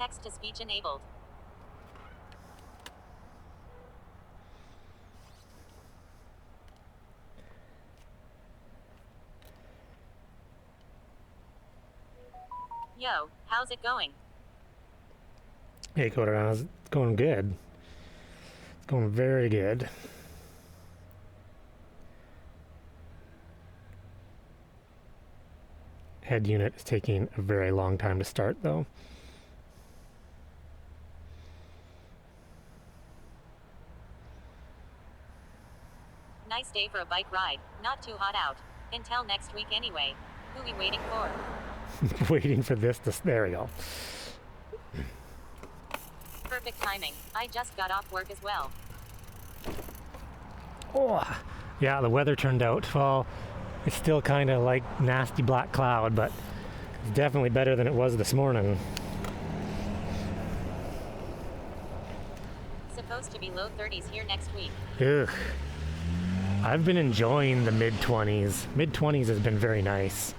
Text-to-speech enabled. Yo, how's it going? Hey, Coda, it's going good. It's going very good. Head unit is taking a very long time to start, though. Nice day for a bike ride. Not too hot out. Until next week anyway. Who we waiting for? Waiting for this to... There we go. Perfect timing. I just got off work as well. Oh, yeah, the weather turned out. Well, it's still kind of like nasty black cloud, but it's definitely better than it was this morning. Supposed to be low 30s here next week. Ugh. I've been enjoying the mid-20s. Mid-20s has been very nice.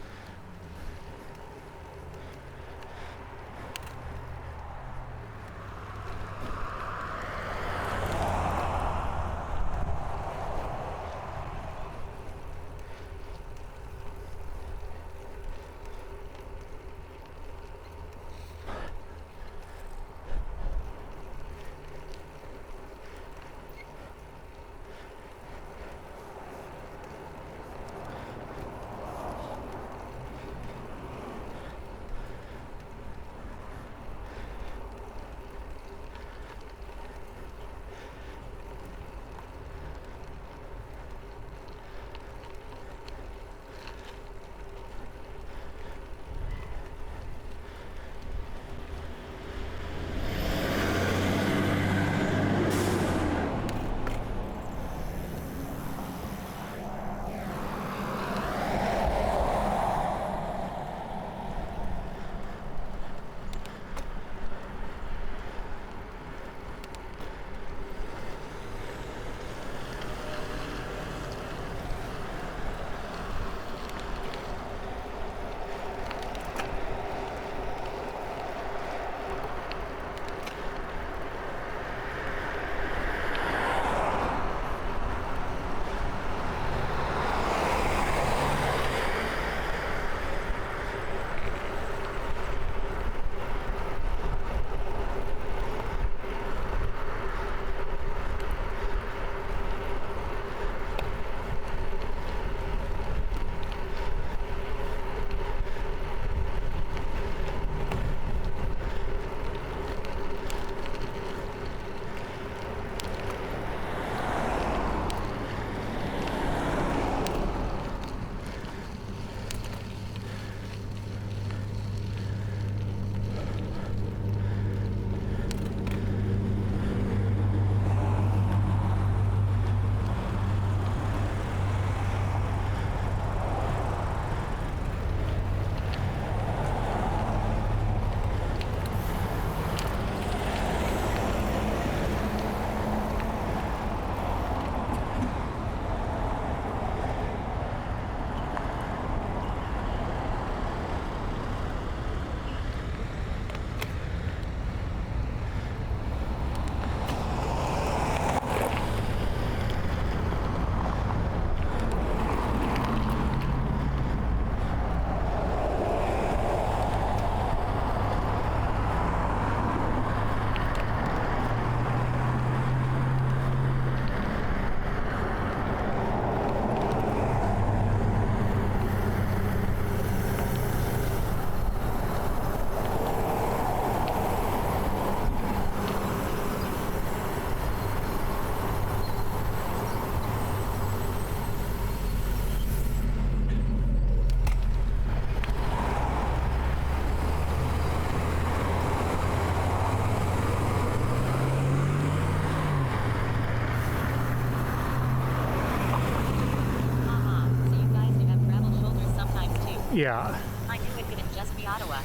Yeah. I knew it couldn't just be Ottawa.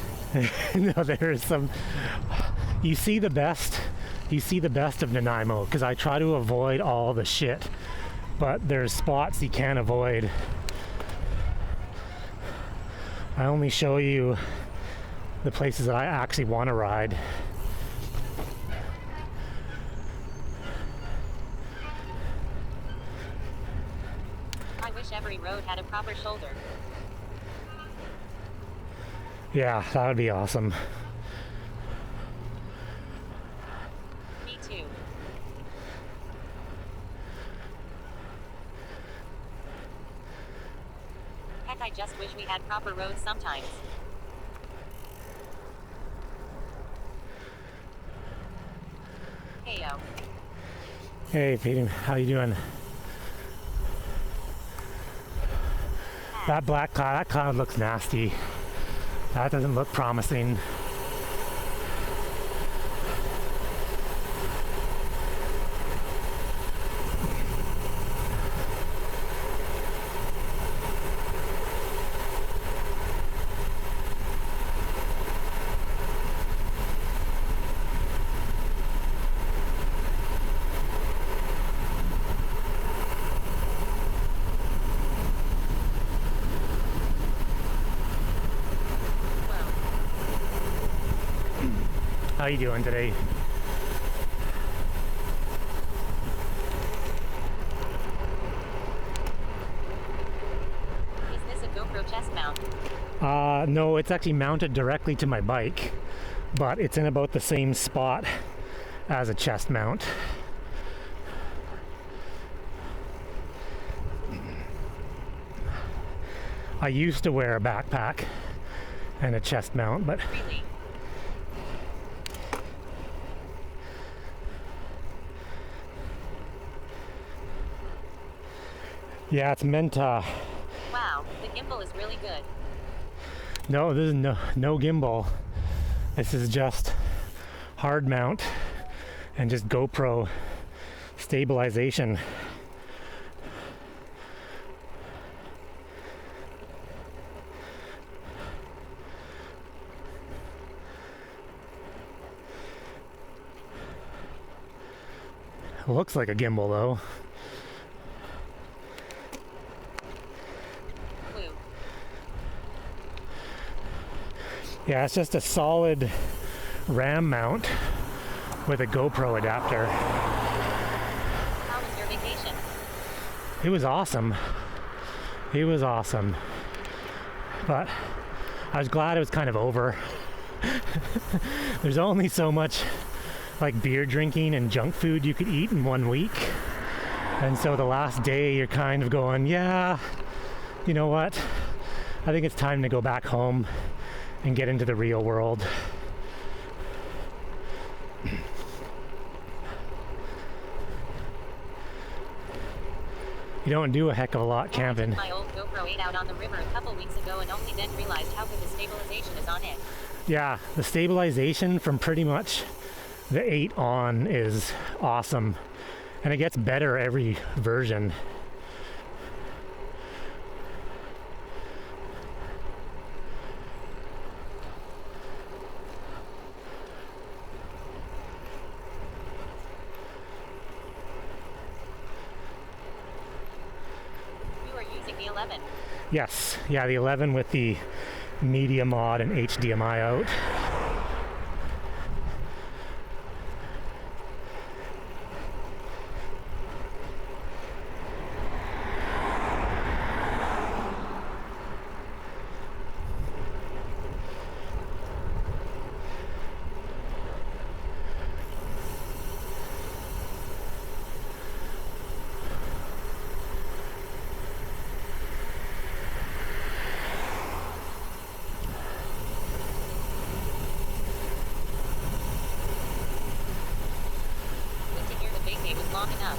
No, there is some... You see the best of Nanaimo, because I try to avoid all the shit, but there's spots you can't avoid. I only show you the places that I actually want to ride. wish every road had a proper shoulder. Yeah, that would be awesome. Me too. Heck, I just wish we had proper roads sometimes. Heyo. Hey, Peyton, how you doing? That black cloud, that cloud looks nasty. That doesn't look promising. How you doing today? Is this a GoPro chest mount? No, it's actually mounted directly to my bike, but it's in about the same spot as a chest mount. I used to wear a backpack and a chest mount, but Really? yeah, it's meant Wow, the gimbal is really good. no, this is no gimbal. This is just hard mount and just GoPro stabilization. Looks like a gimbal though. Woo. Yeah, it's just a solid RAM mount with a GoPro adapter. How was your vacation? It was awesome. It was awesome. But I was glad it was kind of over. There's only so much like beer drinking and junk food you could eat in 1 week. And so the last day you're kind of going, yeah, you know what? I think it's time to go back home and get into the real world. You don't do a heck of a lot camping. My old GoPro 8 out on the river a couple weeks ago and only then realized how good the stabilization is on it. Yeah, the stabilization from pretty much the 8 on is awesome. And it gets better every version. You are using the 11. Yes, yeah, the 11 with the media mod and HDMI out. Good to hear the vacay was long enough.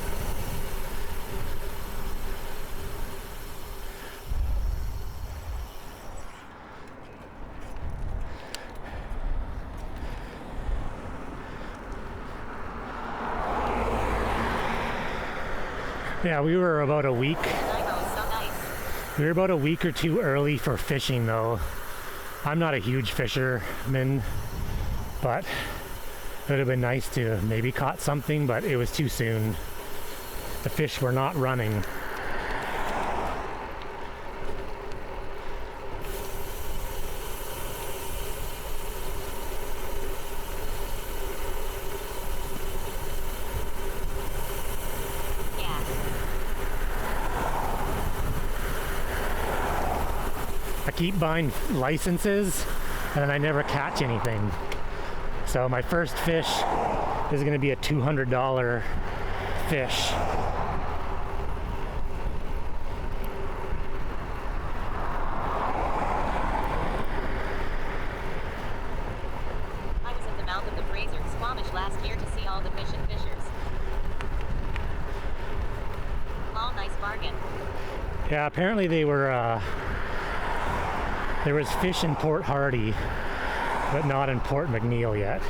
Yeah, we were about a week. Nanaimo is so nice. We were about a week or two early for fishing though. I'm not a huge fisherman, but it would have been nice to maybe caught something, but it was too soon. The fish were not running. Yeah. I keep buying licenses and then I never catch anything. So my first fish is going to be a $200 fish. I was at the mouth of the Fraser Squamish last year to see all the fish and fishers. All nice bargain. Yeah, apparently they were, there was fish in Port Hardy, but not in Port McNeil yet.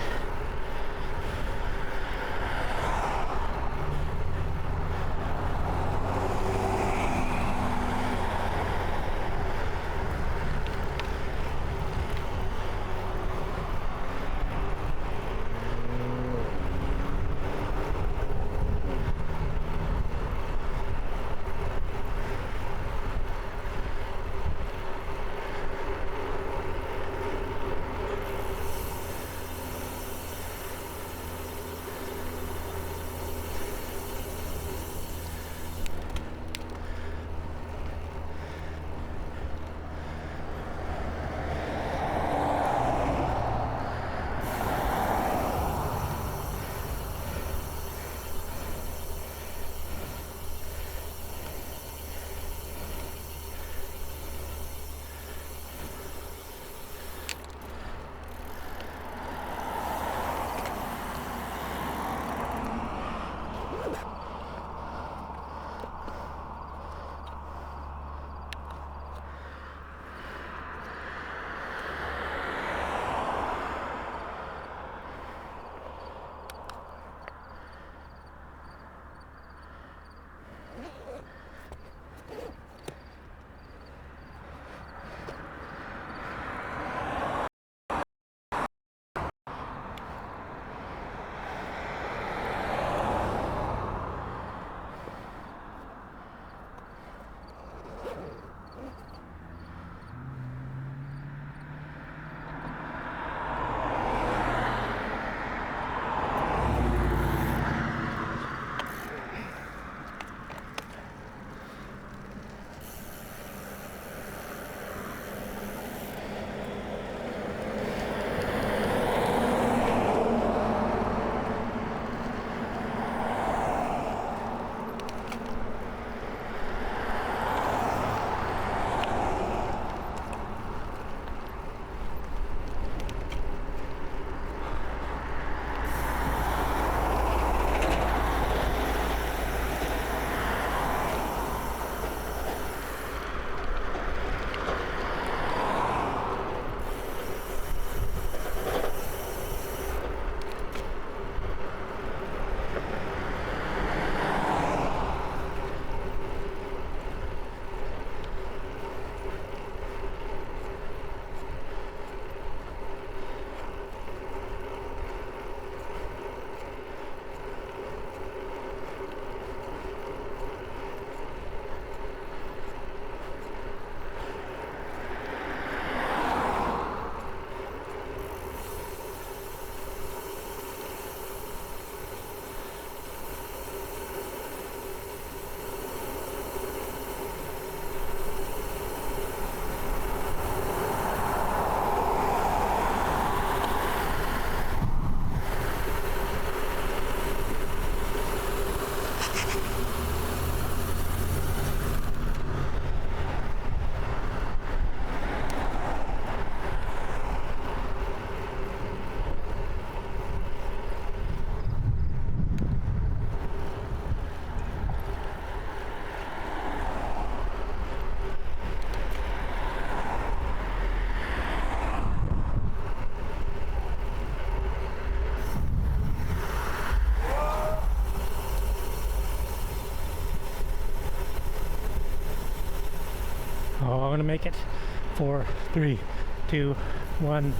Oh, I'm gonna make it. 4, 3, 2, 1.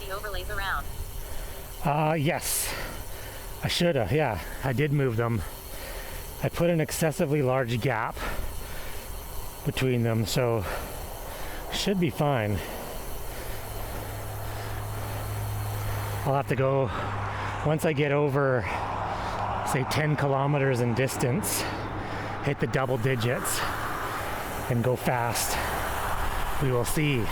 the overlays around? Yes. I should have, yeah. I did move them. I put an excessively large gap between them, so should be fine. I'll have to go, once I get over, say 10 kilometers in distance, hit the double digits and go fast. We will see.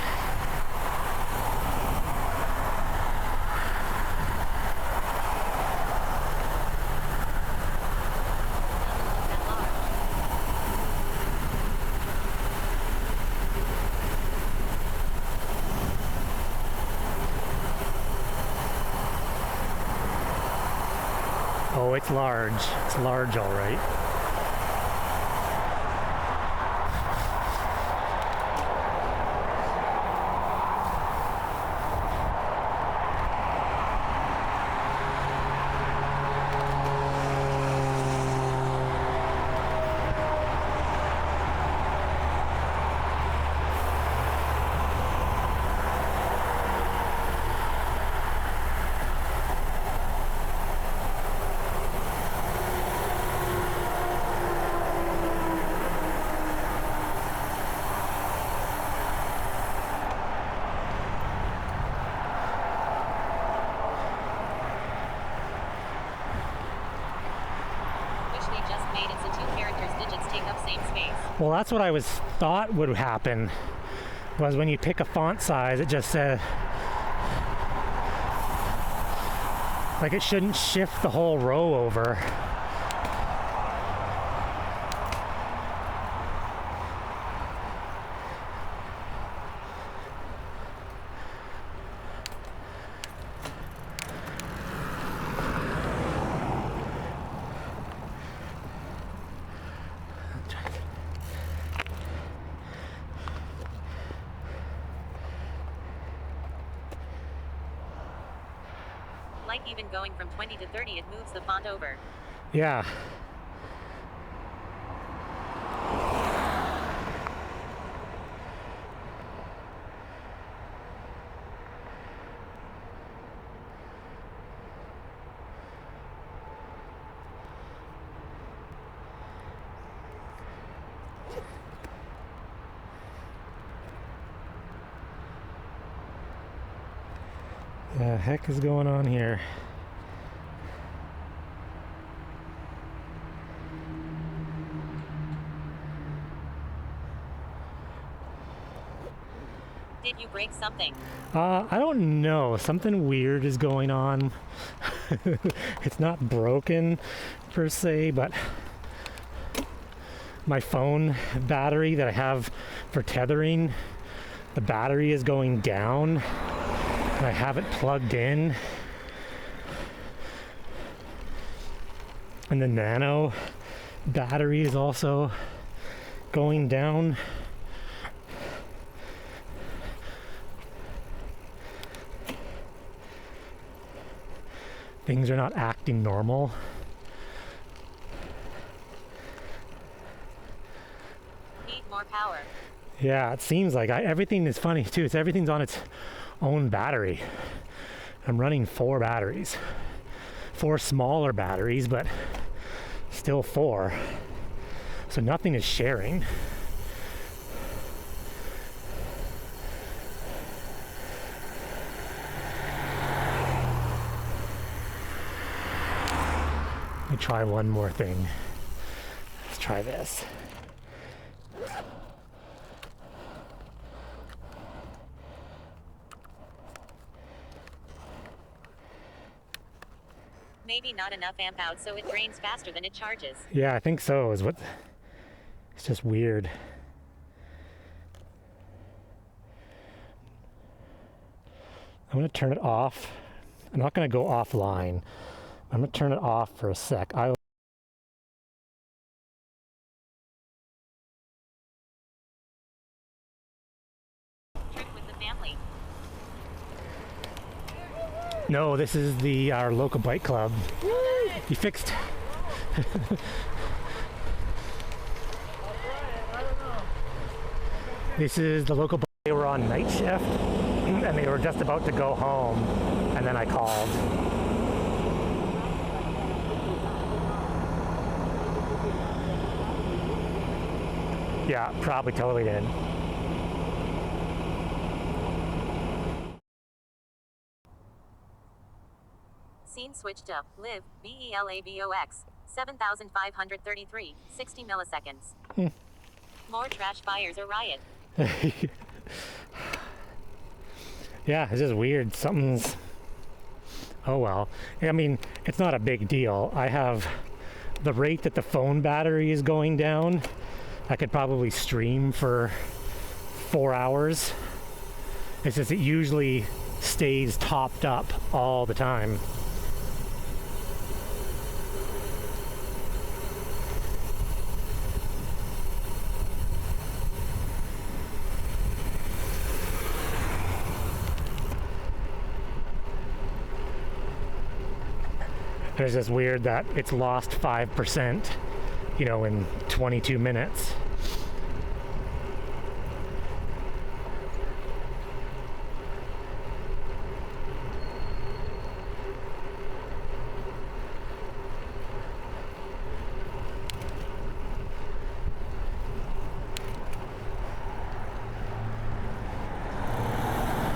Oh, it's large. It's large, all right. Well, that's what I thought would happen, was when you pick a font size, it just said, like it shouldn't shift the whole row over. Like even going from 20 to 30, it moves the font over. Yeah. The heck is going on here? Did you break something? I don't know. Something weird is going on. It's not broken per se, but my phone battery that I have for tethering, the battery is going down. And I have it plugged in, and the nano battery is also going down. Things are not acting normal. Need more power. Yeah, it seems like everything is funny too. Everything's on its own battery. I'm running 4 batteries, 4 smaller batteries, but still 4. So nothing is sharing. Let me try one more thing. Let's try this. Maybe not enough amp out, so it drains faster than it charges. Yeah, I think so. It's just weird. I'm gonna turn it off. I'm not gonna go offline. I'm gonna turn it off for a sec. Trip with the family. No, this is our local bike club. You fixed. This is the local bike. They were on night shift, and they were just about to go home, and then I called. Yeah, probably totally did. Scene switched to live, BELAVOX, 7,533, 60 milliseconds. More trash fires or riot. Yeah, it's just weird. Something's. Oh well. I mean, it's not a big deal. I have the rate that the phone battery is going down. I could probably stream for 4 hours. It's just it usually stays topped up all the time. It's just weird that it's lost 5%, in 22 minutes.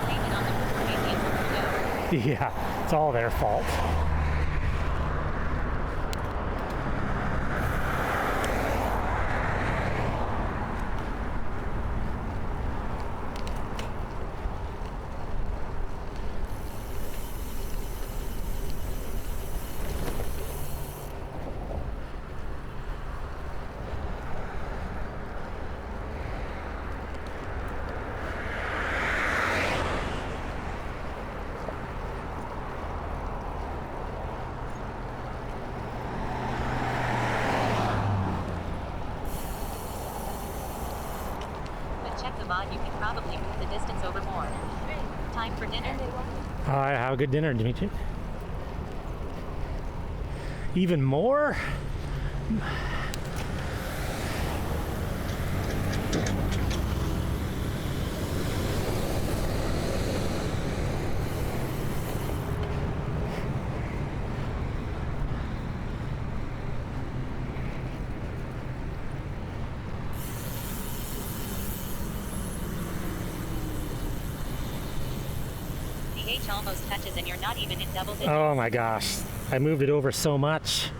Blame it on the Prometheans of Trudeau. Yeah, it's all their fault. Check the mod, you can probably move the distance over more. Time for dinner. All right, have a good dinner, Dimitri. Even more? The H almost touches and you're not even in double digits. Oh my gosh. I moved it over so much.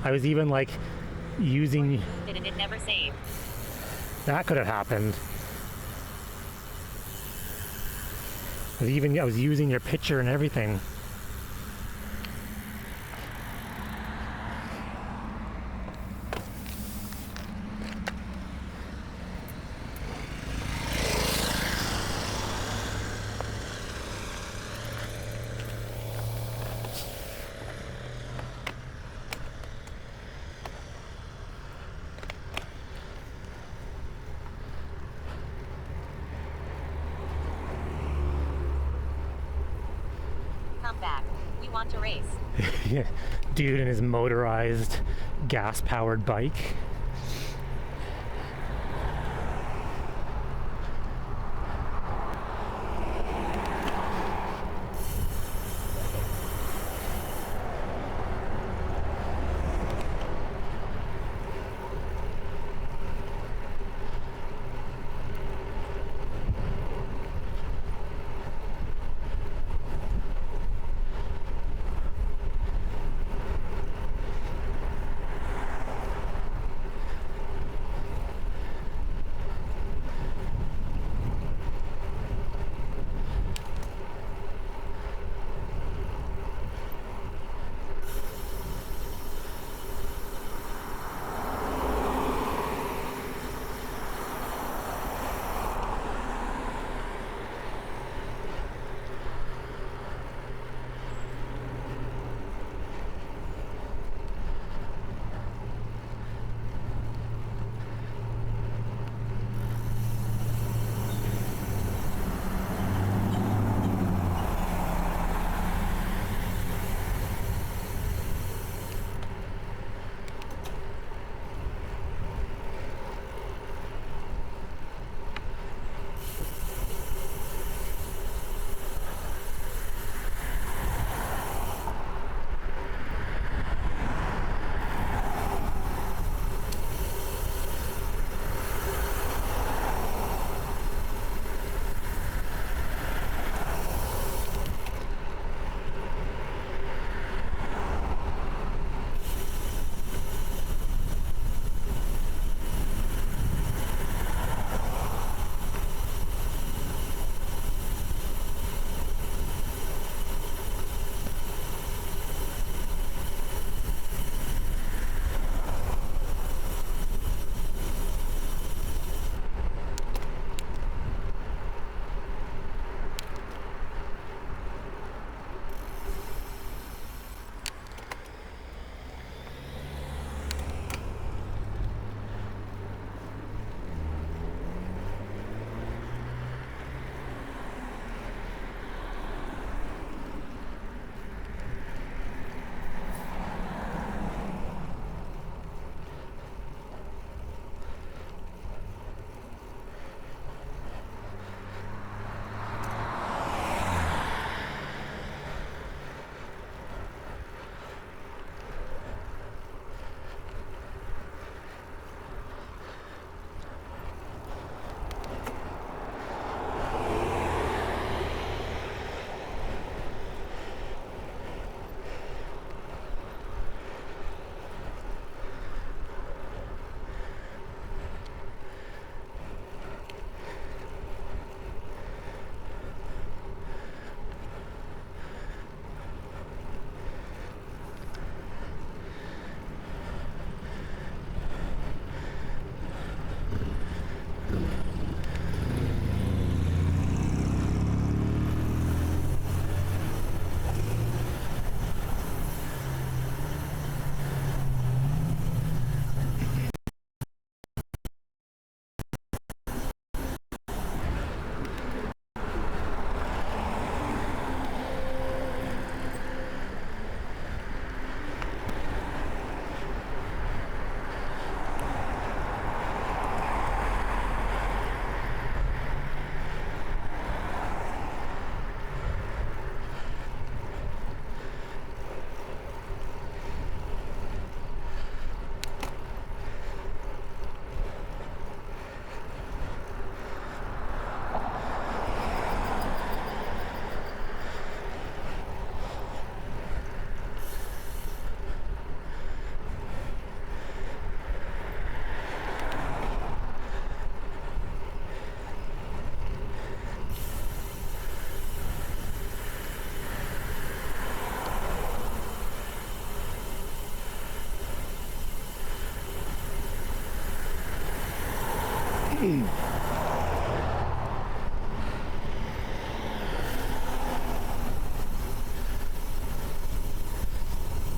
I was even using. Moved it and it never saved. That could have happened. I was using your picture and everything. Come back. We want to race. Yeah, dude in his motorized gas-powered bike.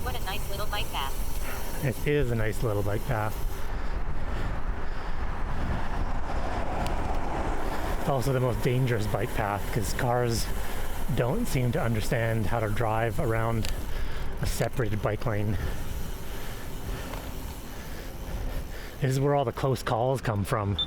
What a nice little bike path. It is a nice little bike path. It's also the most dangerous bike path because cars don't seem to understand how to drive around a separated bike lane. This is where all the close calls come from.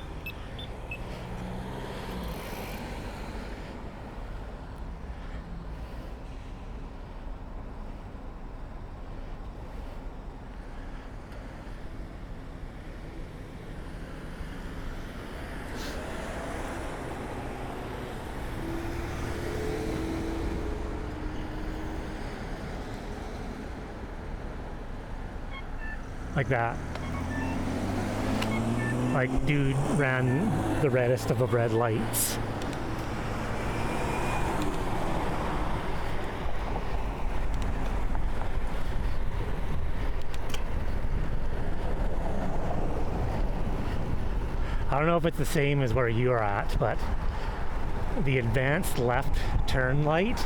Like that. Like, dude ran the reddest of the red lights. I don't know if it's the same as where you are at, but the advanced left turn light,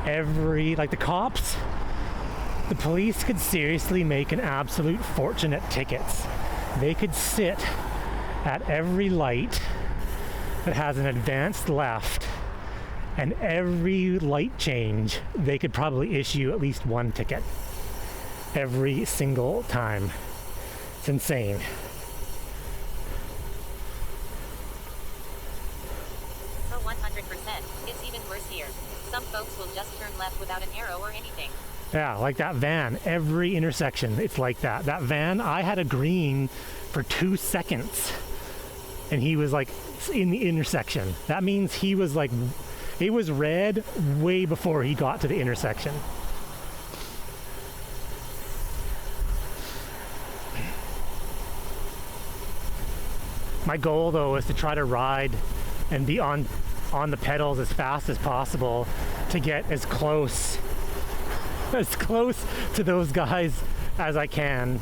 like the cops, the police could seriously make an absolute fortune at tickets. They could sit at every light that has an advanced left, and every light change, they could probably issue at least one ticket every single time. It's insane. Oh, 100%. It's even worse here. Some folks will just turn left without an arrow or anything. Yeah, like that van, every intersection, it's like that. That van, I had a green for 2 seconds, and he was like in the intersection. That means he was like, it was red way before he got to the intersection. My goal though is to try to ride and be on the pedals as fast as possible to get as close to those guys as I can.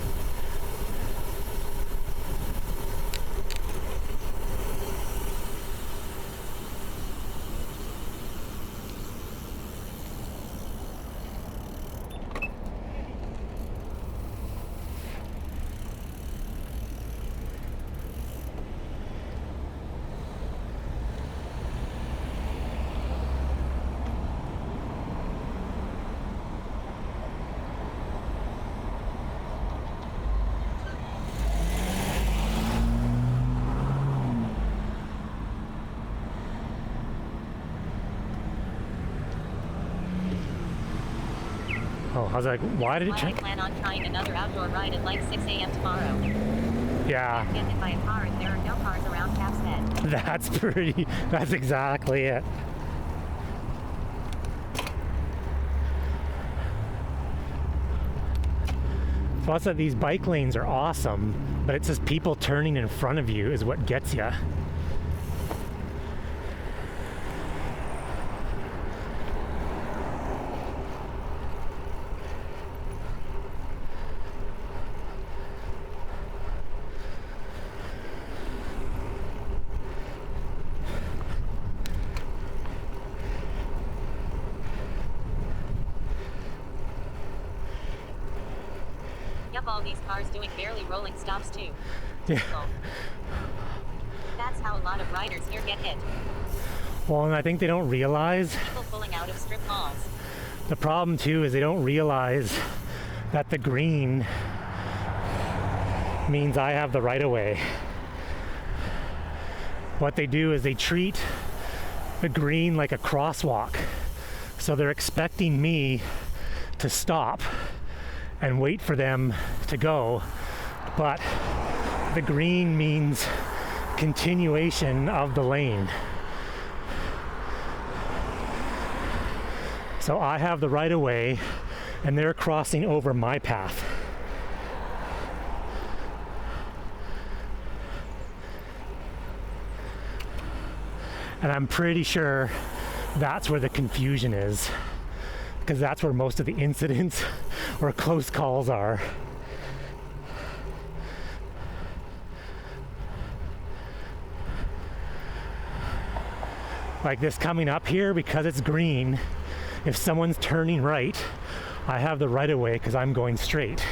Oh, I was like, why did it I change? plan on trying another outdoor ride at like 6 a.m. tomorrow. Yeah. Get hit by a car and there are no cars around Cap's Head. That's exactly it. Plus that these bike lanes are awesome, but it's just people turning in front of you is what gets you. Yup, all these cars doing barely rolling stops too. Yeah. That's how a lot of riders here get hit. Well, and I think they don't realize, People pulling out of strip malls. the problem too is they don't realize that the green means I have the right of way. What they do is they treat the green like a crosswalk. So they're expecting me to stop and wait for them to go, but the green means continuation of the lane. So I have the right of way and they're crossing over my path. And I'm pretty sure that's where the confusion is, because that's where most of the incidents or close calls are. Like this coming up here, because it's green, if someone's turning right, I have the right of way because I'm going straight.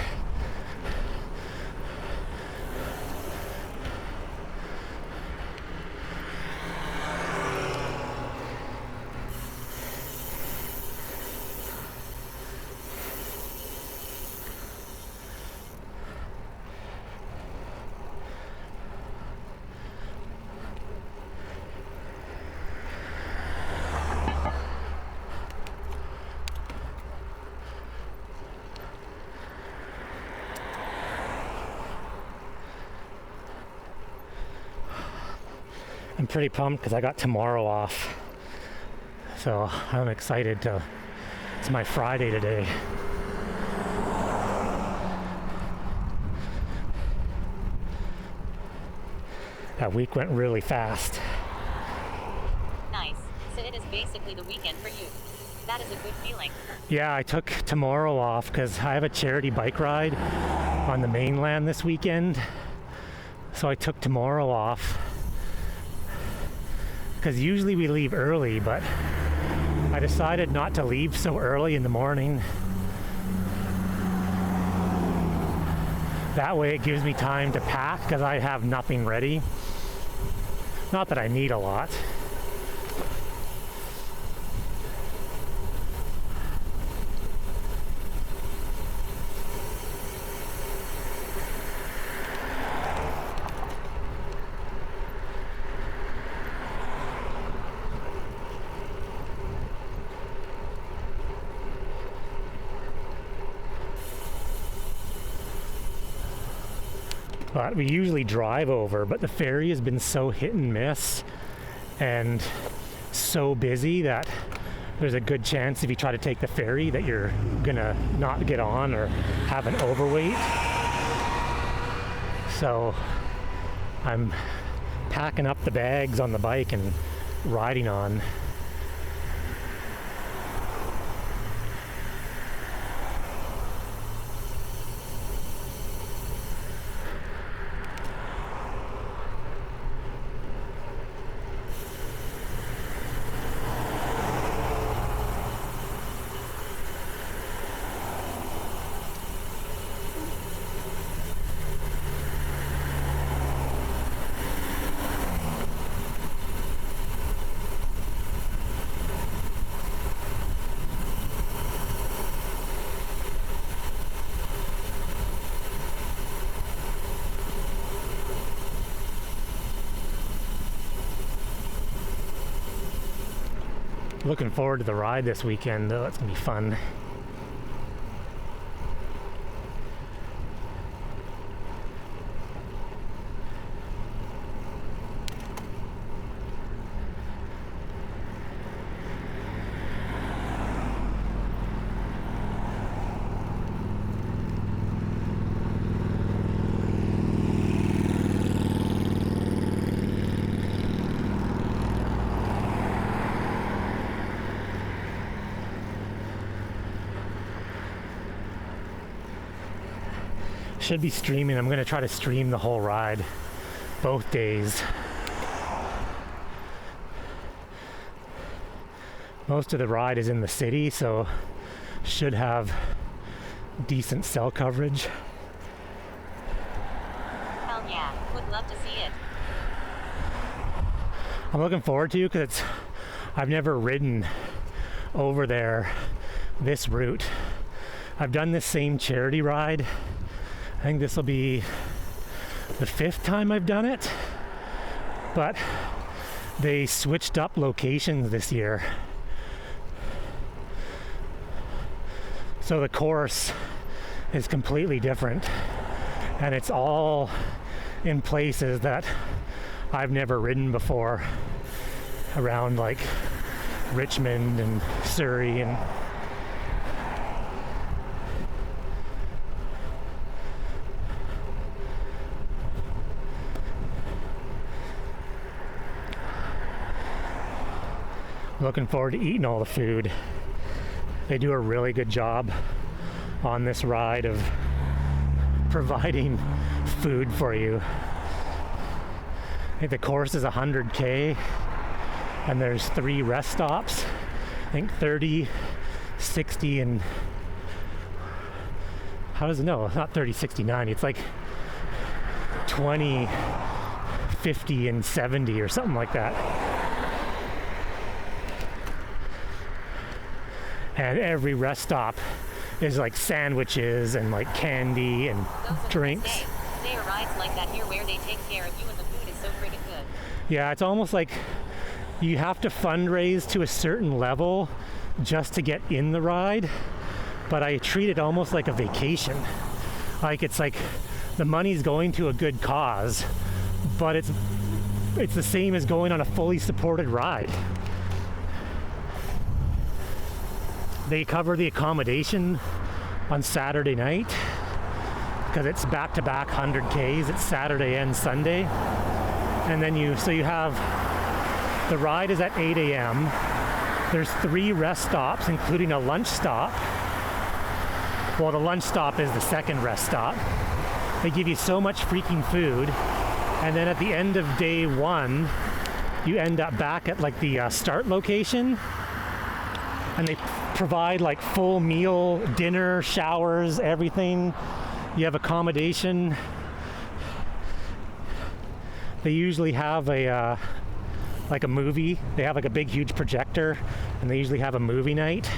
I'm pretty pumped because I got tomorrow off. So I'm excited to, it's my Friday today. That week went really fast. Nice. So it is basically the weekend for you. That is a good feeling. Yeah, I took tomorrow off because I have a charity bike ride on the mainland this weekend. So I took tomorrow off. Because usually we leave early, but I decided not to leave so early in the morning. That way it gives me time to pack because I have nothing ready. Not that I need a lot. But we usually drive over, but the ferry has been so hit and miss and so busy that there's a good chance if you try to take the ferry that you're gonna not get on or have an overweight. So I'm packing up the bags on the bike and riding on. Looking forward to the ride this weekend, though. It's gonna be fun. Should be streaming. I'm gonna try to stream the whole ride, both days. Most of the ride is in the city, so should have decent cell coverage. Hell yeah. Would love to see it. I'm looking forward to it because I've never ridden over there this route. I've done this same charity ride. I think this will be the 5th time I've done it, but they switched up locations this year. So the course is completely different, and it's all in places that I've never ridden before, around like Richmond and Surrey and looking forward to eating all the food. They do a really good job on this ride of providing food for you. I think the course is 100K, and there's 3 rest stops. I think 30, 60, and how does it know? It's not 30, 60, 90. It's like 20, 50, and 70 or something like that. And every rest stop is like sandwiches and like candy and drinks. They are rides like that here where they take care of you and the food is so friggin' good. Yeah, it's almost like you have to fundraise to a certain level just to get in the ride, but I treat it almost like a vacation. Like it's like the money's going to a good cause, but it's the same as going on a fully supported ride. They cover the accommodation on Saturday night because it's back-to-back 100Ks. It's Saturday and Sunday. And then you have, the ride is at 8 a.m. There's 3 rest stops, including a lunch stop. Well, the lunch stop is the second rest stop. They give you so much freaking food. And then at the end of day 1, you end up back at like the start location. And they provide like full meal, dinner, showers, everything. You have accommodation. They usually have a like a movie. They have like a big huge projector, and they usually have a movie night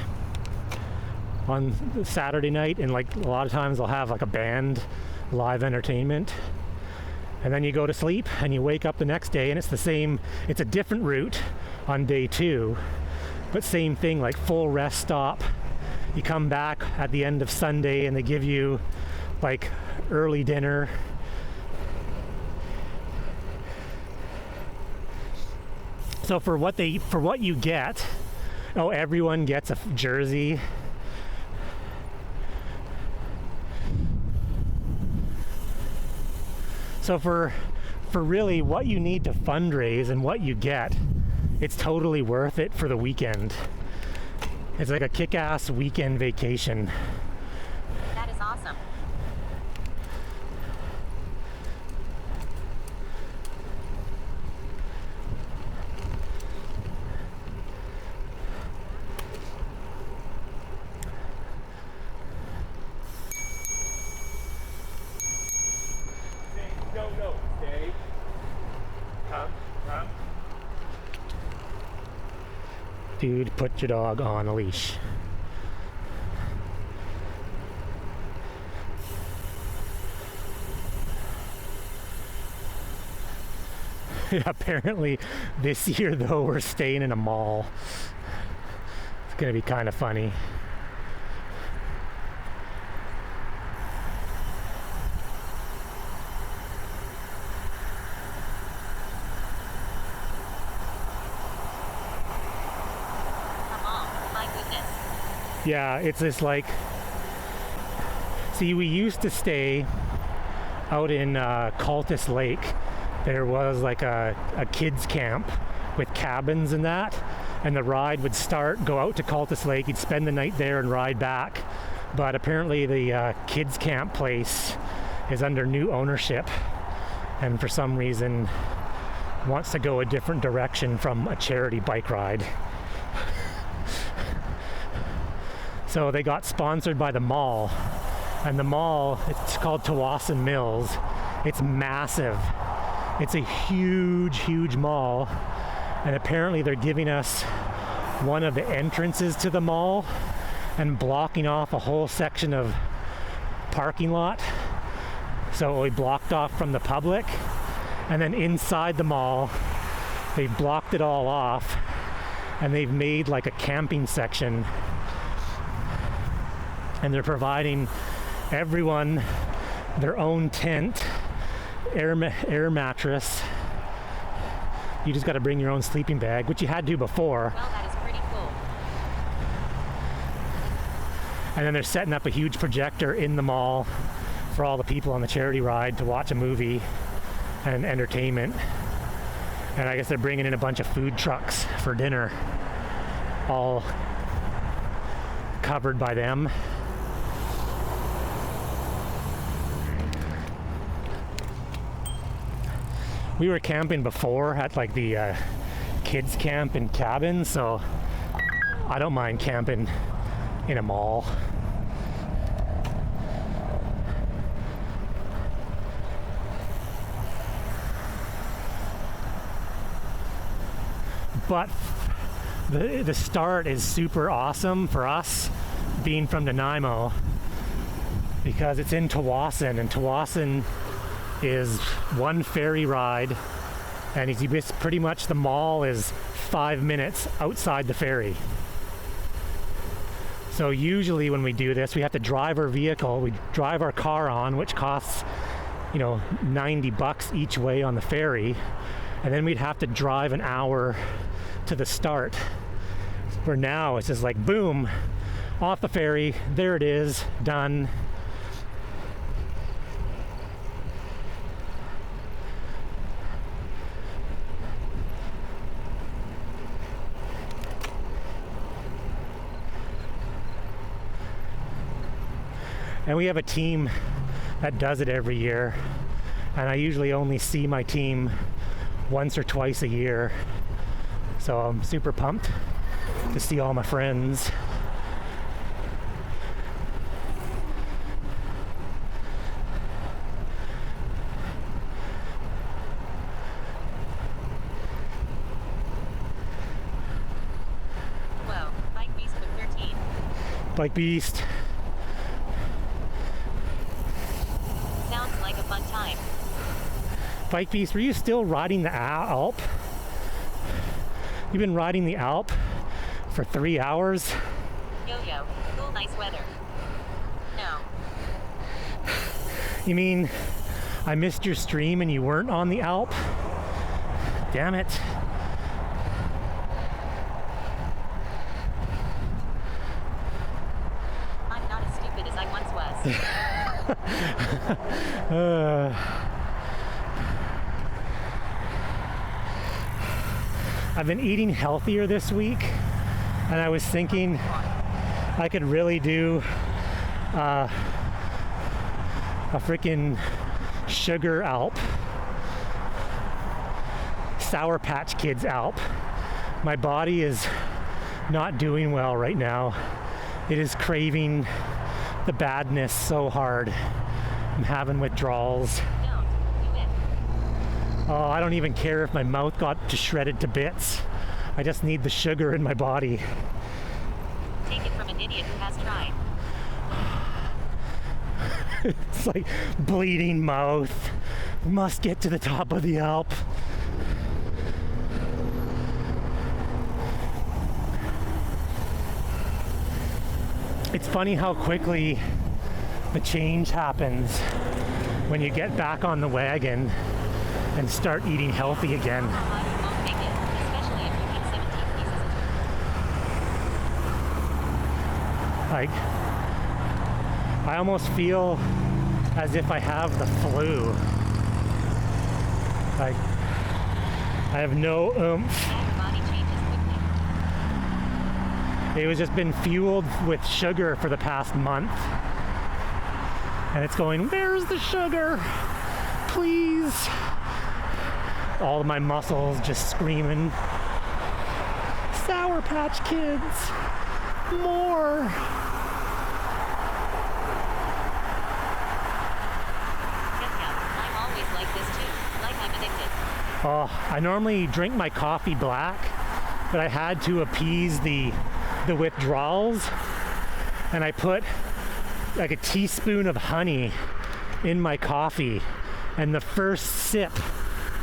on Saturday night, and like a lot of times they'll have like a band, live entertainment. And then you go to sleep and you wake up the next day and it's the same. It's a different route on day 2, but same thing, like full rest stop. You come back at the end of Sunday and they give you like early dinner. So for what you get, everyone gets a jersey. So for really what you need to fundraise and what you get, it's totally worth it for the weekend. It's like a kick-ass weekend vacation. That is awesome. No, stay. Come. Dude, put your dog on a leash. Apparently this year though we're staying in a mall. It's gonna be kind of funny. Yeah, it's this like, see, we used to stay out in Cultus Lake. There was like a kids camp with cabins and that, and the ride would go out to Cultus Lake, you'd spend the night there and ride back. But apparently the kids camp place is under new ownership, and for some reason wants to go a different direction from a charity bike ride. So they got sponsored by the mall, and the mall, it's called Tawasin Mills. It's massive. It's a huge mall, and apparently they're giving us one of the entrances to the mall and blocking off a whole section of parking lot. So we blocked off from the public, and then inside the mall, they've blocked it all off, and they've made like a camping section. And they're providing everyone their own tent, air mattress. You just got to bring your own sleeping bag, which you had to before. Well, that is pretty cool. And then they're setting up a huge projector in the mall for all the people on the charity ride to watch a movie and entertainment. And I guess they're bringing in a bunch of food trucks for dinner, all covered by them. We were camping before at like the kids camp in cabins, so I don't mind camping in a mall. But the start is super awesome for us being from Nanaimo because it's in Tawasin, and Tawasin is one ferry ride, and it's pretty much the mall is 5 minutes outside the ferry. So usually when we do this, we have to drive our vehicle, we drive our car on, which costs, $90 each way on the ferry, and then we'd have to drive an hour to the start. Where now it's just like boom, off the ferry, there it is, done. And we have a team that does it every year, and I usually only see my team once or twice a year. So I'm super pumped to see all my friends. Whoa, Bike Beast with 13. Bike Beast. Sounds like a fun time. Bike Beast, were you still riding the Alp? You've been riding the Alp for 3 hours? Yo-yo, cool, nice weather. No. You mean I missed your stream and you weren't on the Alp? Damn it. I'm not as stupid as I once was. I've been eating healthier this week, and I was thinking I could really do a freaking sugar Alp, Sour Patch Kids Alp. My body is not doing well right now. It is craving the badness so hard. I'm having withdrawals. Don't do it. Oh, I don't even care if my mouth got shredded to bits. I just need the sugar in my body. Take it from an idiot who has tried. It's like bleeding mouth. Must get to the top of the Alp. It's funny how quickly the change happens when you get back on the wagon and start eating healthy again. You won't make it, especially if you eat 17 pieces of Like, I almost feel as if I have the flu. Like, I have no oomph. your body changes quickly. It was just been fueled with sugar for the past month. And it's going, where's the sugar? Please. All of my muscles just screaming, Sour Patch Kids, more. I'm always like this too, like I'm addicted. Oh, I normally drink my coffee black, but I had to appease the withdrawals, and I put like a teaspoon of honey in my coffee, and the first sip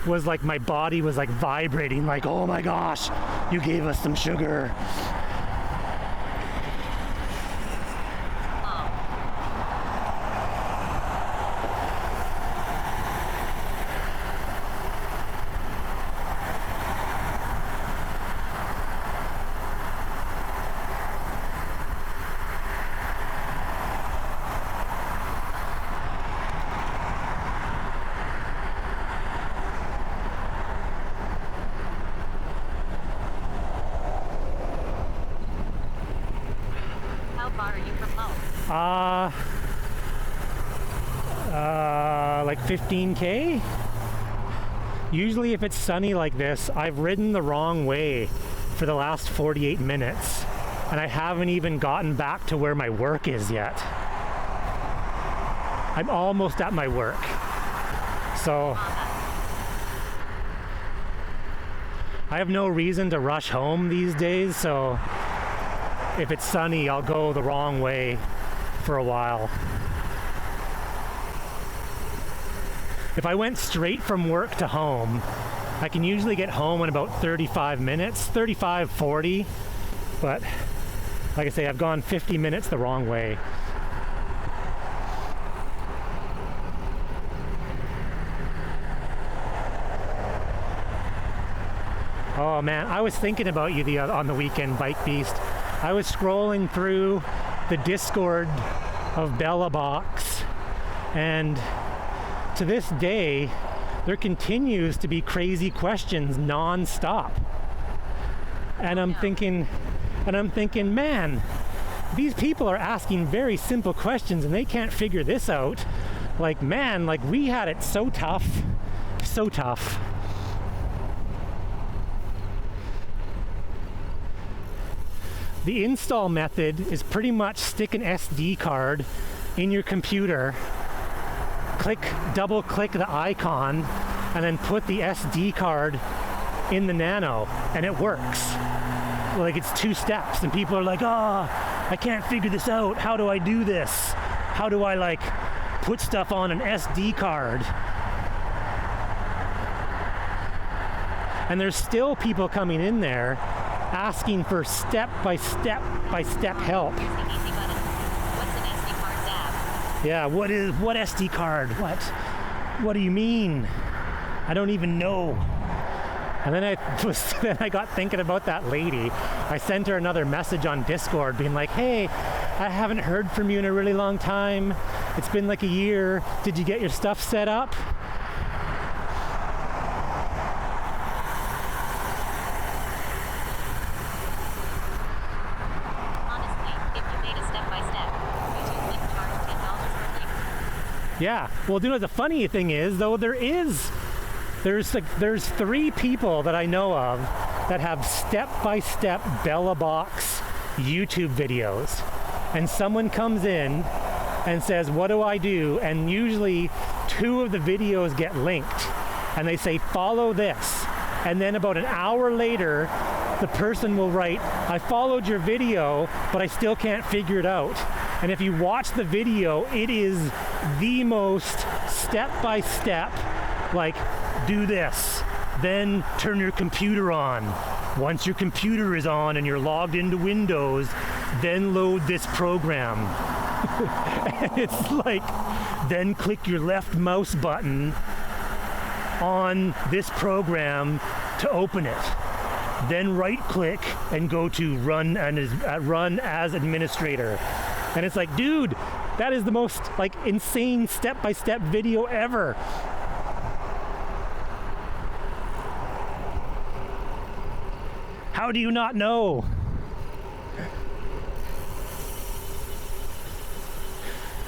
was like my body was like vibrating, like, oh my gosh, you gave us some sugar. How far are you from home? Like 15K? Usually if it's sunny like this, I've ridden the wrong way for the last 48 minutes, and I haven't even gotten back to where my work is yet. I'm almost at my work. So I have no reason to rush home these days, so if it's sunny, I'll go the wrong way for a while. If I went straight from work to home, I can usually get home in about 35 minutes, 35, 40, but like I say, I've gone 50 minutes the wrong way. Oh man, I was thinking about you on the weekend, Bike Beast. I was scrolling through the Discord of Bella Box, and to this day, there continues to be crazy questions non-stop. And I'm thinking, man, these people are asking very simple questions and they can't figure this out. Like, man, like we had it so tough, so tough. The install method is pretty much stick an SD card in your computer, double click the icon, and then put the SD card in the Nano, and it works. Like, it's 2 steps, and people are like, oh, I can't figure this out. How do I do this? How do I like put stuff on an SD card? And there's still people coming in there asking for step by step help. Here's the easy button. What's an SD card tab? Yeah, what SD card? What do you mean? I don't even know. And then I got thinking about that lady. I sent her another message on Discord being like, hey, I haven't heard from you in a really long time. It's been like a year. Did you get your stuff set up? Yeah, well, you know, the funny thing is, though, there's 3 people that I know of that have step-by-step Bella Box YouTube videos. And someone comes in and says, what do I do? And usually 2 of the videos get linked. And they say, follow this. And then about an hour later, the person will write, I followed your video, but I still can't figure it out. And if you watch the video, it is the most step-by-step, like, do this, then turn your computer on. Once your computer is on and you're logged into Windows, then load this program. And it's like, then click your left mouse button on this program to open it. Then right-click and go to run as administrator. And it's like, dude, that is the most like insane step-by-step video ever. How do you not know?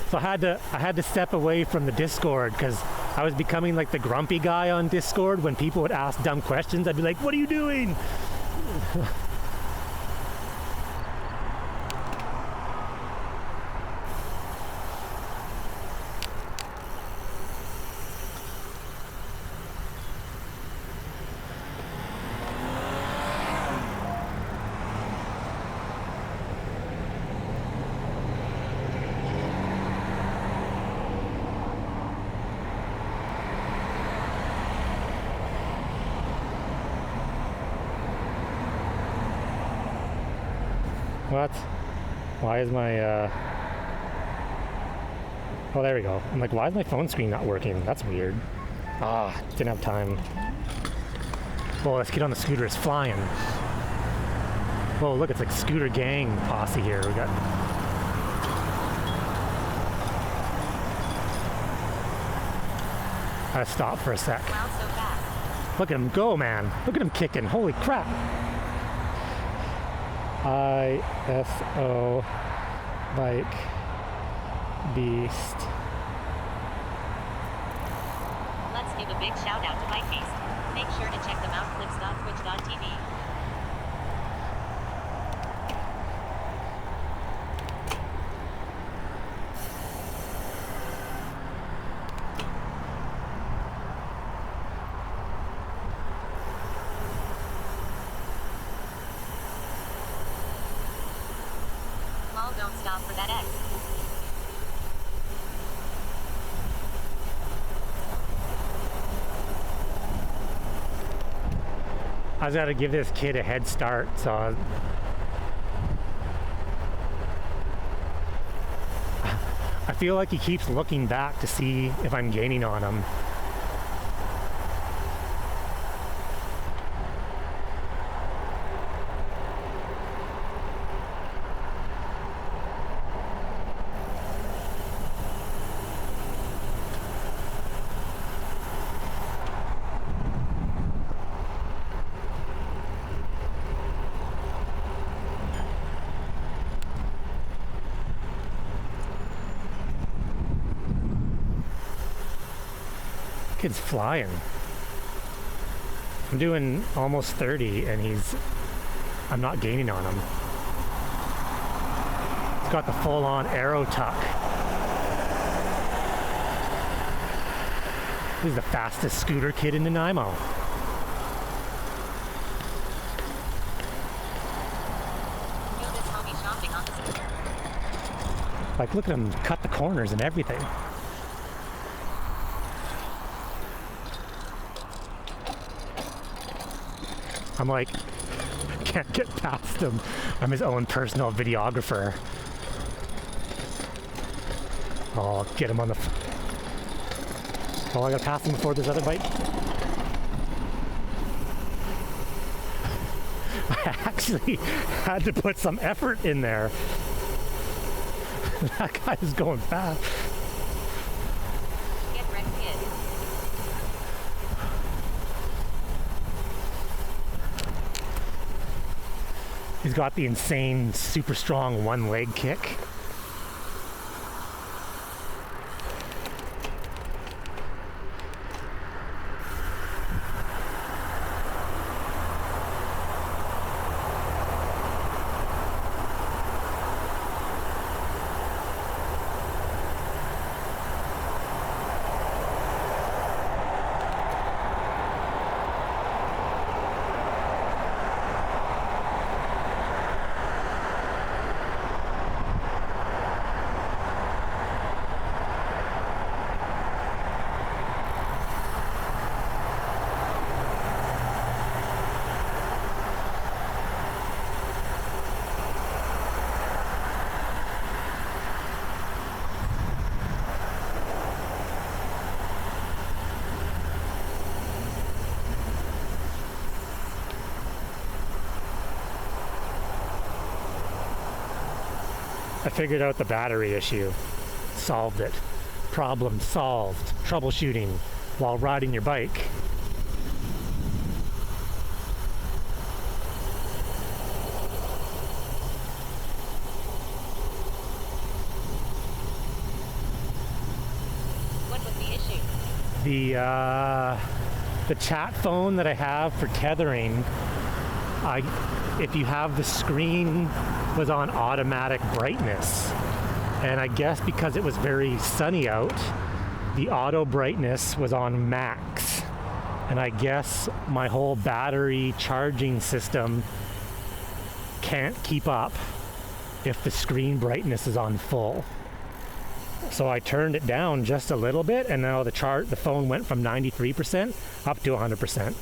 So I had to step away from the Discord because I was becoming like the grumpy guy on Discord. When people would ask dumb questions, I'd be like, what are you doing? What? Why is my, oh, there we go. I'm like, why is my phone screen not working? That's weird. Didn't have time. Whoa, this kid on the scooter is flying. Whoa, look, it's like scooter gang posse here. We got... I gotta stop for a sec. Wow, so fast. Look at him go, man. Look at him kicking. Holy crap. ISO Bike Beast. Let's give a big shout out to Bike Beast. job for that X. I just gotta give this kid a head start, so I feel like he keeps looking back to see if I'm gaining on him. Kid's flying. I'm doing almost 30 and I'm not gaining on him. He's got the full-on arrow tuck. He's the fastest scooter kid in Nanaimo. Feel this homie shopping on the scooter. Like, look at him cut the corners and everything. I'm like, can't get past him. I'm his own personal videographer. Oh, I'll get him on the... Oh, I gotta pass him before this other bike. I actually had to put some effort in there. That guy is going fast. Get wrecked, kid. He's got the insane, super strong one leg kick. I figured out the battery issue. Solved it. Problem solved. Troubleshooting while riding your bike. What was the issue? The chat phone that I have for tethering, if you have the screen was on automatic brightness, and I guess because it was very sunny out, the auto brightness was on max, and I guess my whole battery charging system can't keep up if the screen brightness is on full. So I turned it down just a little bit, and now the phone went from 93% up to 100%.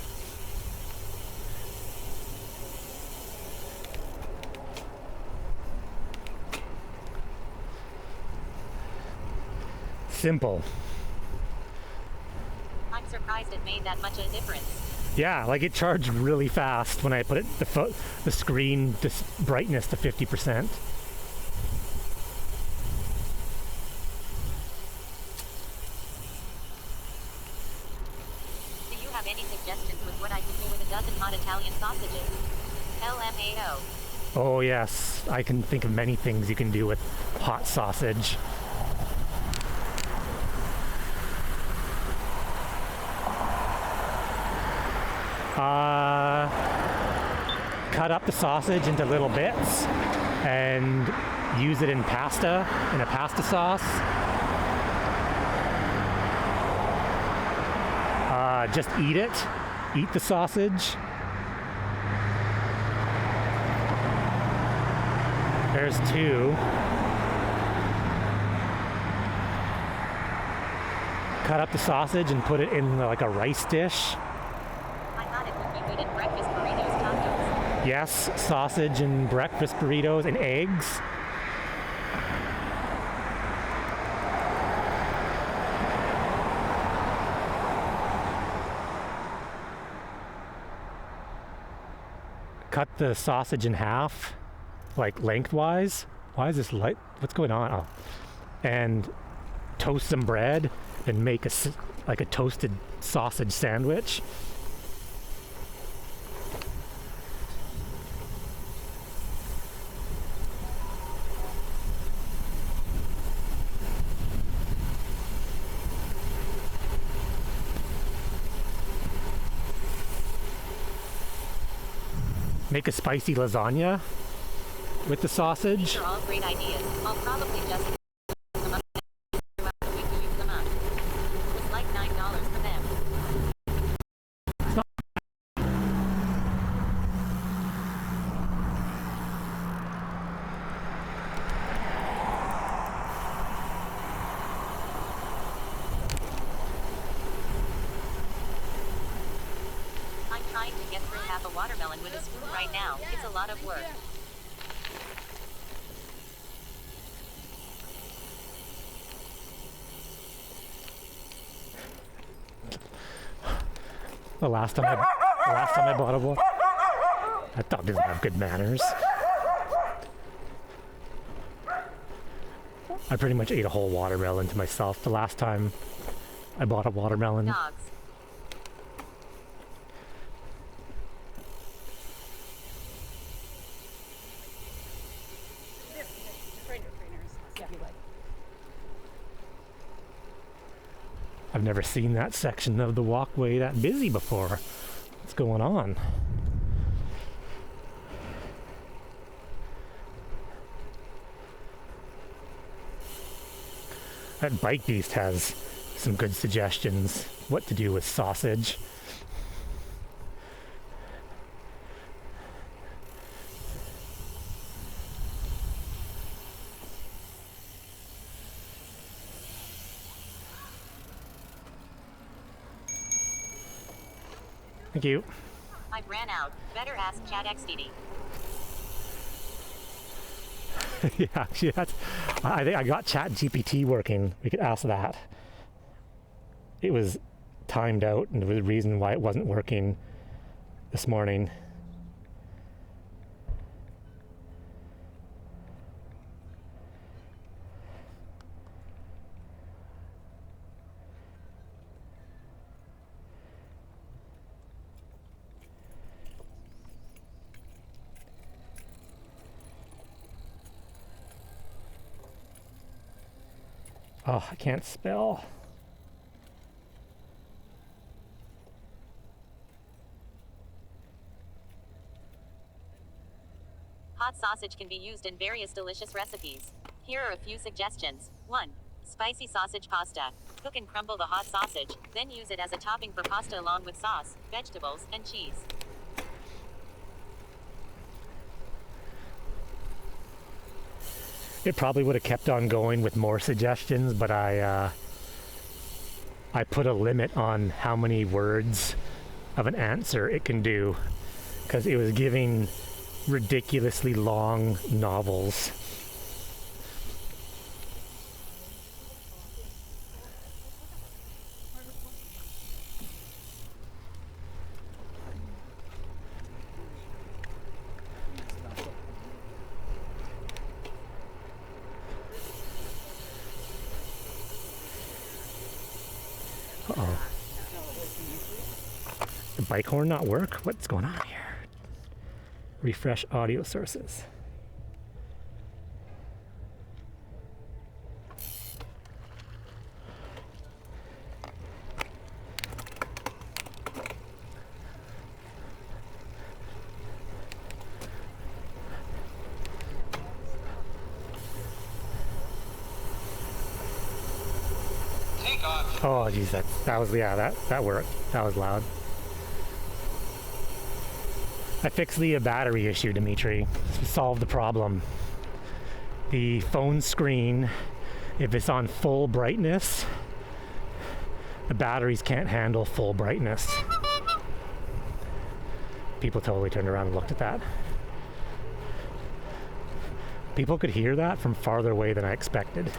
Simple. I'm surprised it made that much a difference. Yeah, like it charged really fast when I put the screen brightness to 50%. Do you have any suggestions with what I can do with a dozen hot Italian sausages? LMAO. Oh yes, I can think of many things you can do with hot sausage. Cut up the sausage into little bits and use it in a pasta sauce. Just eat the sausage. There's two. cut up the sausage and put it in like a rice dish. I thought it would be good in breakfast burritos tacos. Yes, sausage and breakfast burritos and eggs. Cut the sausage in half, like lengthwise. Why is this light? What's going on? Oh. And toast some bread and make like a toasted sausage sandwich. Make a spicy lasagna with the sausage. These are all great ideas. I'll probably just them up throughout the week to use them up. It was like $9 for them. I'm trying to get through half a watermelon with a spoon right now. It's a lot of work. The last time I bought a water, that dog doesn't have good manners. I pretty much ate a whole watermelon to myself the last time I bought a watermelon. Dogs. I've never seen that section of the walkway that busy before. What's going on? That Bike Beast has some good suggestions what to do with sausage. Thank you. I ran out. Better ask Chat XDD. Yeah, actually, I think I got Chat GPT working. We could ask that. It was timed out, and there was a reason why it wasn't working this morning. Oh, I can't spell. Hot sausage can be used in various delicious recipes. Here are a few suggestions. 1. Spicy sausage pasta. Cook and crumble the hot sausage, then use it as a topping for pasta along with sauce, vegetables, and cheese. It probably would have kept on going with more suggestions, but I put a limit on how many words of an answer it can do, because it was giving ridiculously long novels. Uh-oh. The bike horn not work? What's going on here? Refresh audio sources. Oh geez, that was, yeah, that worked. That was loud. I fixed the battery issue, Dimitri. Solved the problem. The phone screen, if it's on full brightness, the batteries can't handle full brightness. People totally turned around and looked at that. People could hear that from farther away than I expected.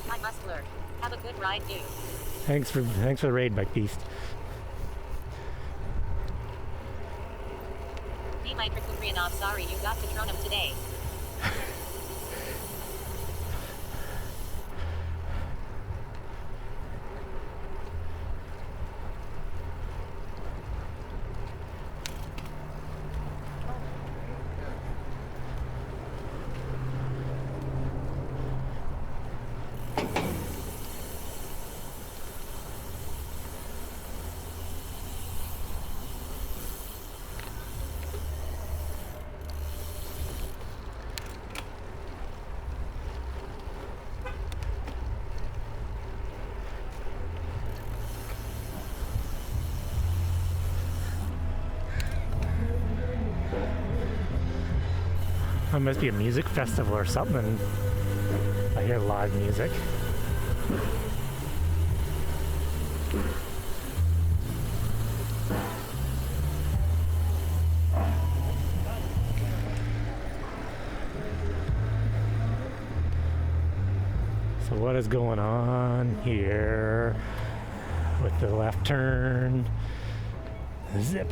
Hi, Muscler. Have a good ride, dude. Thanks for the raid, Bike Beast. Dimitri Kuprianov, sorry you got Patronum today. It must be a music festival or something. I hear live music. So what is going on here with the left turn? Zip.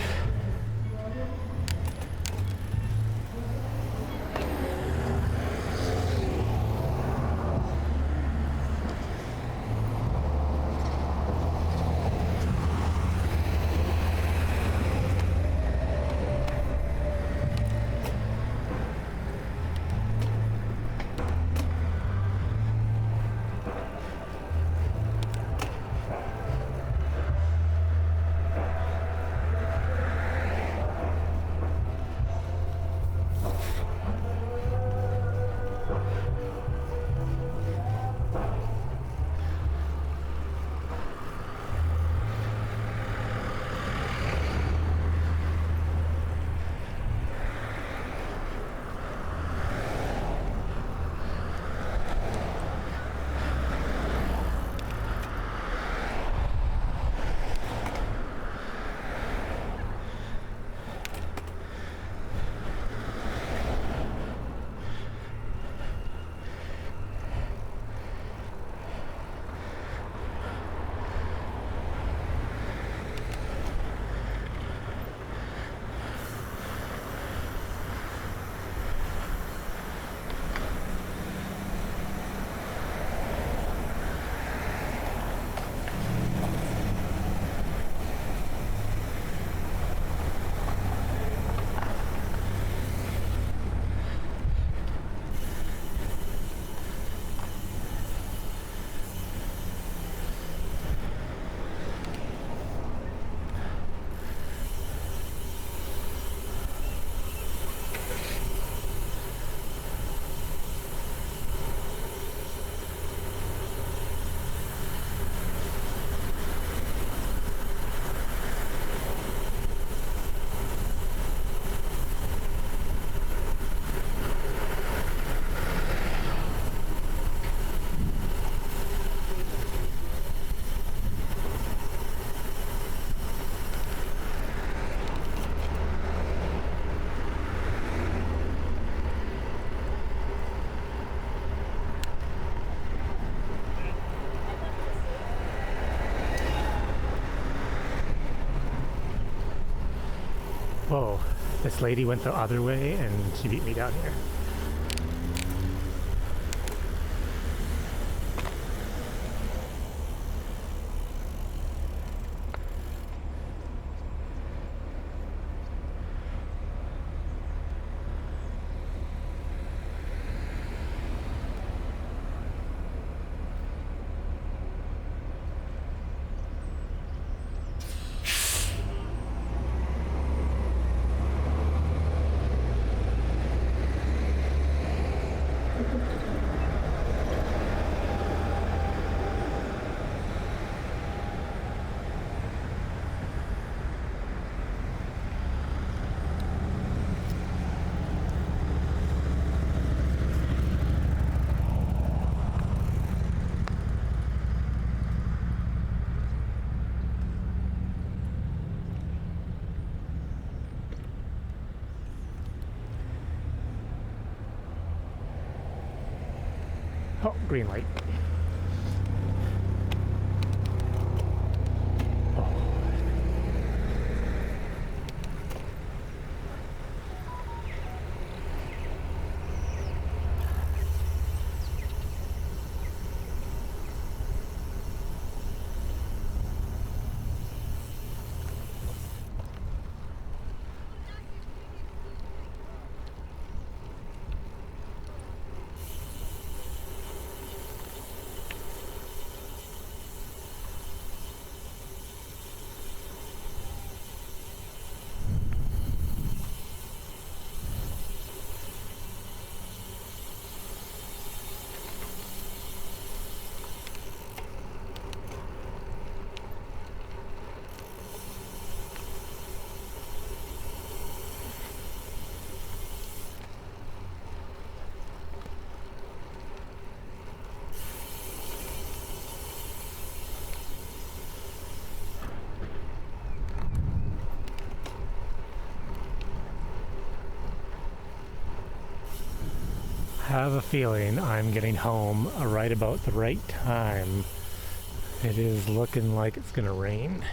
Whoa, this lady went the other way and she beat me down here. Oh, green light. Oh. Have a feeling I'm getting home right about the right time. It is looking like it's gonna rain.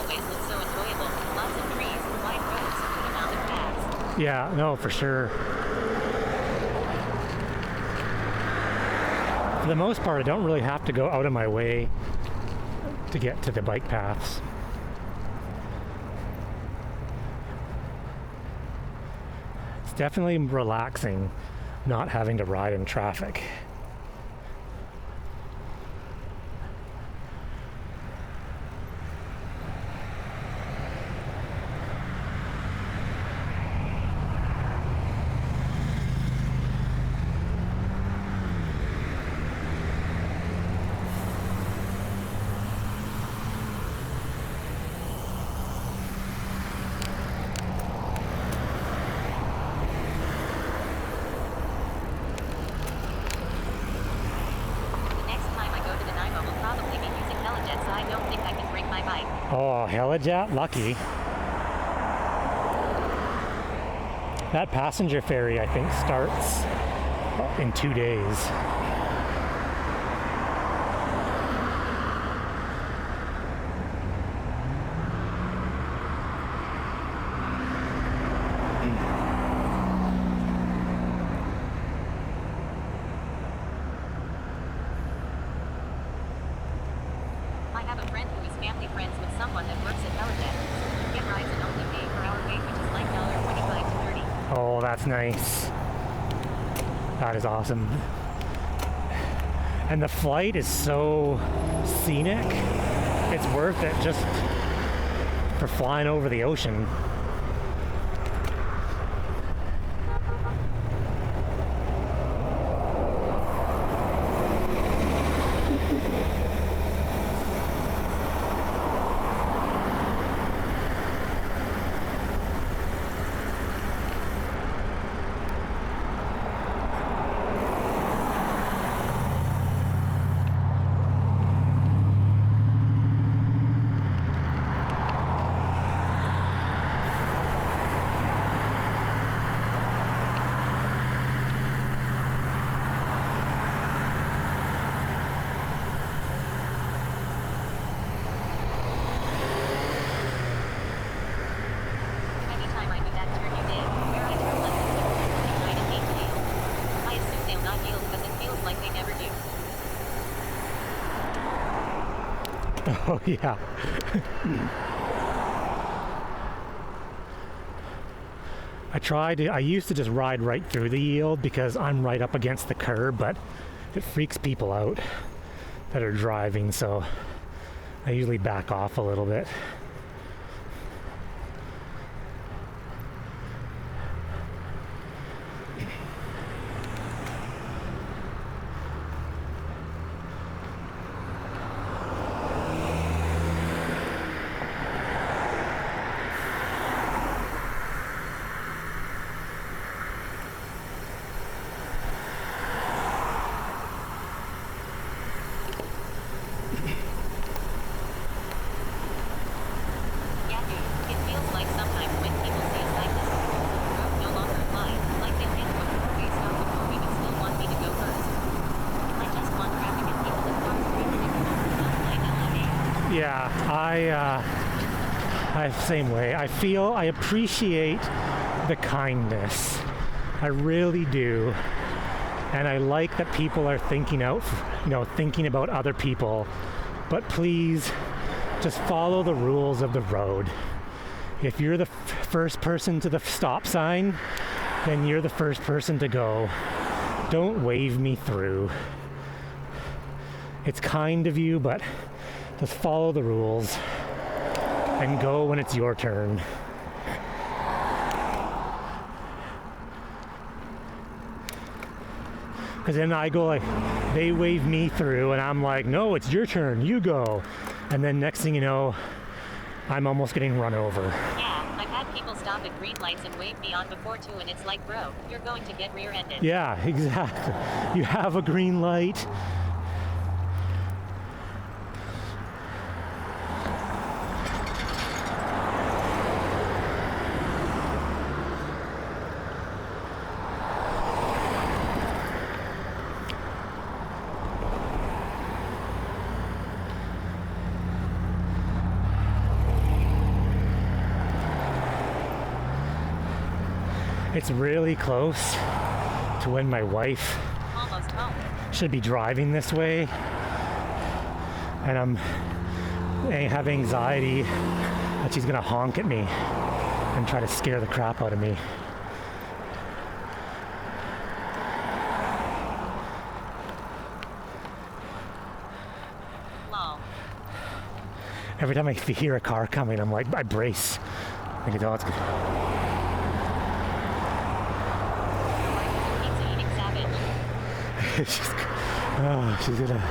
highways look so enjoyable. Lots of trees, wide roads, good amount of paths. Yeah, no, for sure. For the most part, I don't really have to go out of my way to get to the bike paths. It's definitely relaxing not having to ride in traffic. Oh, Helijet? Lucky. That passenger ferry, I think, starts in 2 days. I have a friend who is family friends with someone that works at Helijet. Get rides and only pay per hour wage, which is like $25 to $30. Oh, that's nice. That is awesome. And the flight is so scenic. It's worth it just for flying over the ocean. Oh, yeah. I used to just ride right through the yield because I'm right up against the curb, but it freaks people out that are driving, so I usually back off a little bit. Yeah, I same way. I appreciate the kindness. I really do. And I like that people are thinking about other people. But please just follow the rules of the road. If you're the first person to the stop sign, then you're the first person to go. Don't wave me through. It's kind of you, but just follow the rules and go when it's your turn. Because then I go like, they wave me through and I'm like, no, it's your turn, you go. And then next thing you know, I'm almost getting run over. Yeah, I've had people stop at green lights and wave me on before too, and it's like, bro, you're going to get rear-ended. Yeah, exactly. You have a green light. It's really close to when my wife Almost home. should be driving this way, and I have anxiety that she's gonna honk at me and try to scare the crap out of me. Lol. Every time I hear a car coming, I'm like, I brace. I can tell it's good. Pizza eating savage. she's gonna.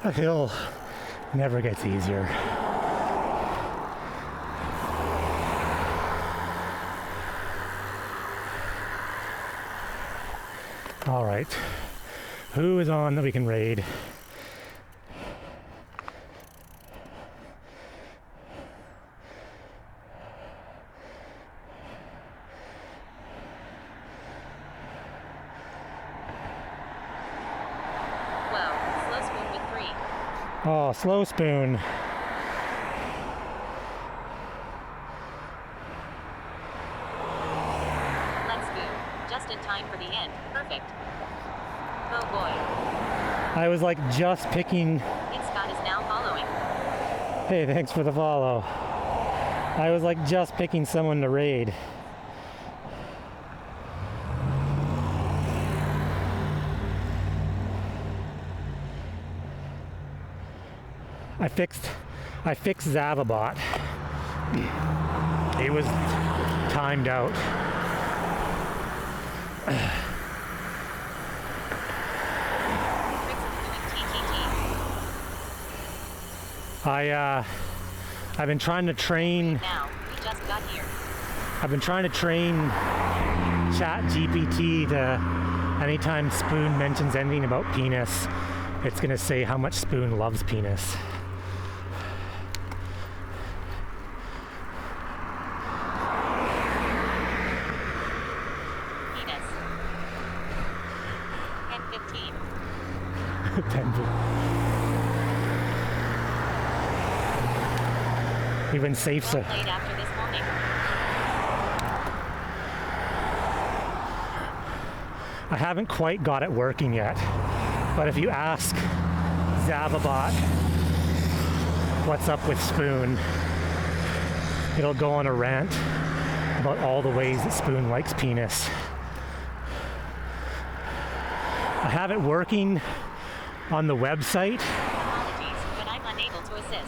The hill never gets easier. All right, who is on that we can raid? Whoa, slow spoon with 3. Oh, slow spoon. Let's spoon. Just in time for the end. Perfect. Oh boy. I was like just picking. Scott is now following. Hey, thanks for the follow. I was like just picking someone to raid. I fixed Zavabot. It was timed out. I've been trying to train. Now, we just got here. I've been trying to train ChatGPT to anytime Spoon mentions anything about penis, it's gonna say how much Spoon loves penis. Penis. And 15. 10. We've been safe so. Late after this morning. I haven't quite got it working yet, but if you ask Zavabot what's up with Spoon, it'll go on a rant about all the ways that Spoon likes penis. I have it working on the website. Apologies, but I'm unable to assist.